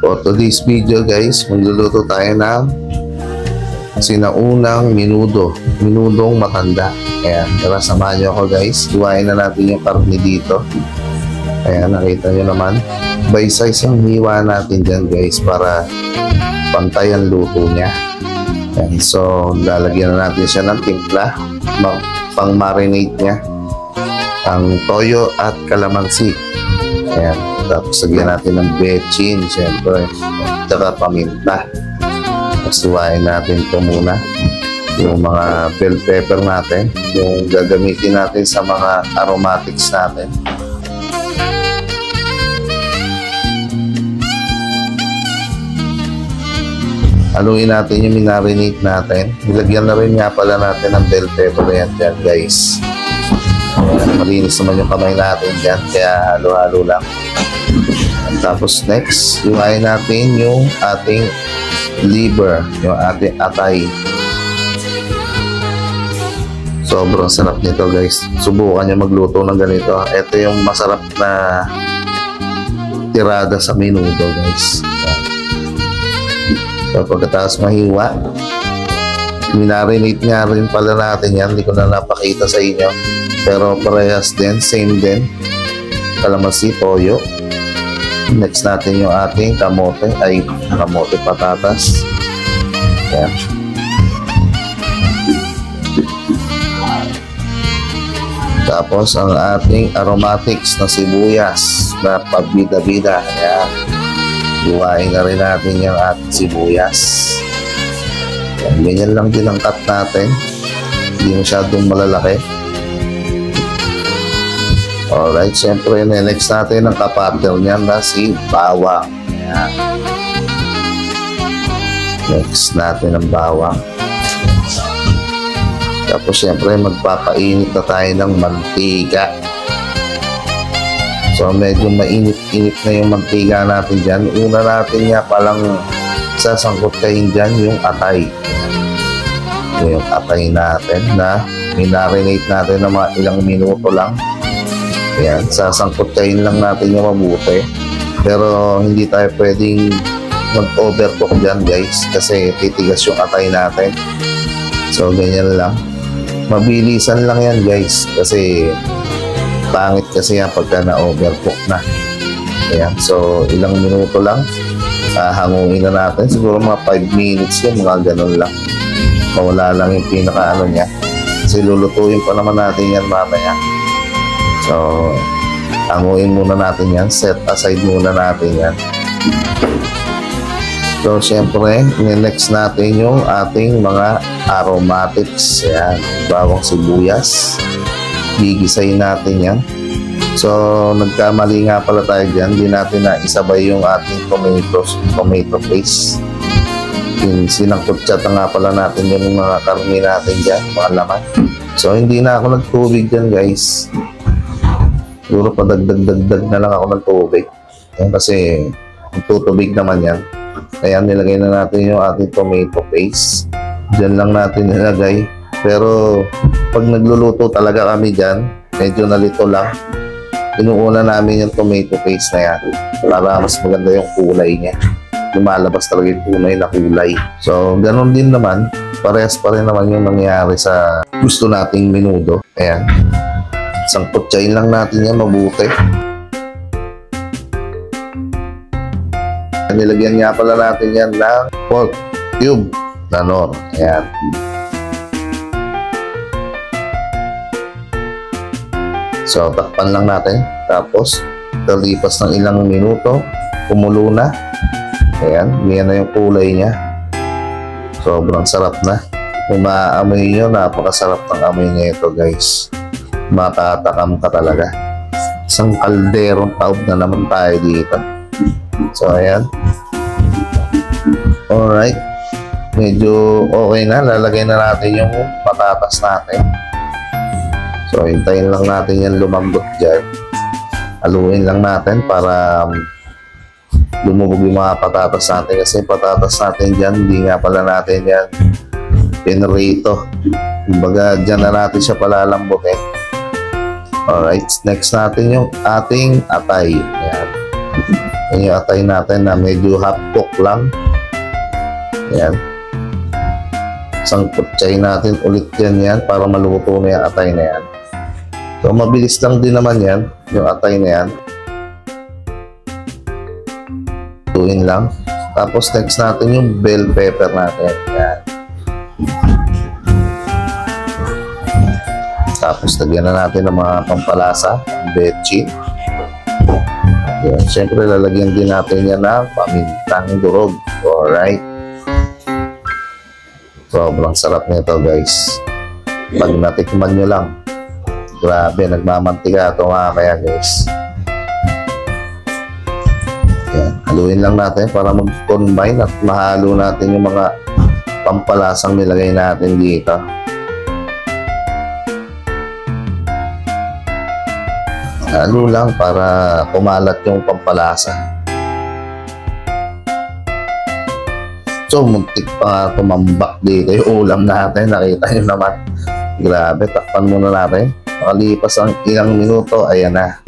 For today's video guys, magluluto tayo ng sinaunang minudong matanda. Ayan, tara samahan nyo ako guys. Hiwain na natin yung karne dito. Ayan, nakita nyo naman. By size yung hiwa natin dyan guys para pantay ang luto niya. Ayan, so lalagyan na natin siya ng timpla pang marinate niya. Ang toyo at kalamansi. Ayan, tapos lagyan natin ng bechin, syempre, tsaka paminta. Tapos hiwain natin ito muna. Yung mga bell pepper natin, yung gagamitin natin sa mga aromatics natin. Haluin natin yung minarinate natin. Ilagyan na rin nga pala natin ng bell pepper yan dyan guys. Ayan, malinis naman yung kamay natin dyan, kaya halo-halo lang. Tapos next, hiwain natin yung ating liver, yung ating atay. Sobrang sarap nito guys. Subukan nyo magluto ng ganito. Ito yung masarap na tirada sa menudo guys. So pagkatapos mahiwa, minarinate nga rin pala natin yan. Hindi ko na napakita sa inyo, pero parehas din, same din. Kalamansi, toyo. Next natin yung ating kamote, kamote patatas. Yan. Tapos ang ating aromatics na sibuyas na pabida-bida. Yan. Hiwain na rin natin yung ating sibuyas. Yan. Ganyan lang din ang cut natin. Hindi masyadong malalaki. Alright, syempre next natin ang kapartner niyan na si bawang. Ayan. Next natin ang bawang. Tapos syempre magpapainit na tayo ng mantika. So medyo mainit-init na yung mantika natin dyan. Una natin nga palang sasangkutayin dyan yung atay. Yung atay natin na minarinate natin ng mga ilang minuto lang. Ayan, sasangkutayin lang natin yung mabuti. Pero hindi tayo pwedeng mag-overcook dyan guys, kasi titigas yung atay natin. So ganyan lang. Mabilisan lang yan guys, kasi pangit kasi yan pagka na-overcook na. Ayan, so ilang minuto lang. Hanguin na natin. Siguro mga 5 minutes yun, mga ganun lang. Mawala lang yung pinaka-ano niya. Kasi lulutuin pa naman natin yan mamaya. So, hanguin muna natin yan. Set aside muna natin yan. So, syempre, next natin yung ating mga aromatics. Yan, bawang sibuyas. Gigisayin natin yan. So, nagkamali nga pala tayo dyan. Hindi natin na isabay yung ating tomato paste. Sinangkutsyata nga pala natin yung mga karne natin dyan, mga laman. So, hindi na ako nagtubig dyan, guys. Siguro padagdag na lang ako ng tubig. Yan, kasi tutubig naman yan. Kaya nilagay na natin yung ating tomato paste. Diyan lang natin nilagay. Pero pag nagluluto talaga kami dyan, medyo nalito lang. Inuuna namin yung tomato paste na yan para mas maganda yung kulay niya. Lumalabas talaga yung tunay na kulay. So ganun din naman. Parehas pa rin naman yung nangyari sa gusto nating menudo. Ayan. Sangkutsayin lang natin yan mabuti. Nilagyan nga pala natin yan ng pork cube na nor. Ayan. So, takpan lang natin. Tapos, kalipas ng ilang minuto, kumulo na. Ayan. Ganyan na yung kulay niya. Sobrang sarap na. Kung maaamoy nyo, napakasarap ng amoy niya ito guys. Matatakam ka talaga. Isang kalderong taob na naman tayo dito. So ayan. Alright, medyo okay na. Lalagay na natin yung patatas natin. So hintayin lang natin yan lumambot dyan. Haluin lang natin para lumubog yung mga patatas natin, kasi patatas natin dyan hindi nga pala natin yan pinrito. Kumbaga dyan na natin siya palalambutin. Alright, next natin yung ating atay. Ayan. Yan yung atay natin na medyo half cook lang. Yan. Sangkutsayin natin ulit yan para maluto na yung atay na yan. So, mabilis lang din naman yan, yung atay na yan. Tuin lang. Tapos, next natin yung bell pepper natin. Yan. Tapos, lagyan na natin ng mga pampalasa, betchin. Yan. Siyempre, lalagyan din natin yan ng pamintang durog. Alright. Sobrang sarap nito, guys. Pag natikman nyo lang, grabe, nagmamantika ito kaya, guys. Yan. Haluin lang natin para mag-combine at mahalo natin yung mga pampalasang nilagay natin dito. Halo lang para kumalat yung pampalasa. So, muntik pa nga tumambak dito yung ulam natin. Nakita nyo naman. Grabe, takpan muna natin. Makalipas ang ilang minuto, ayan na.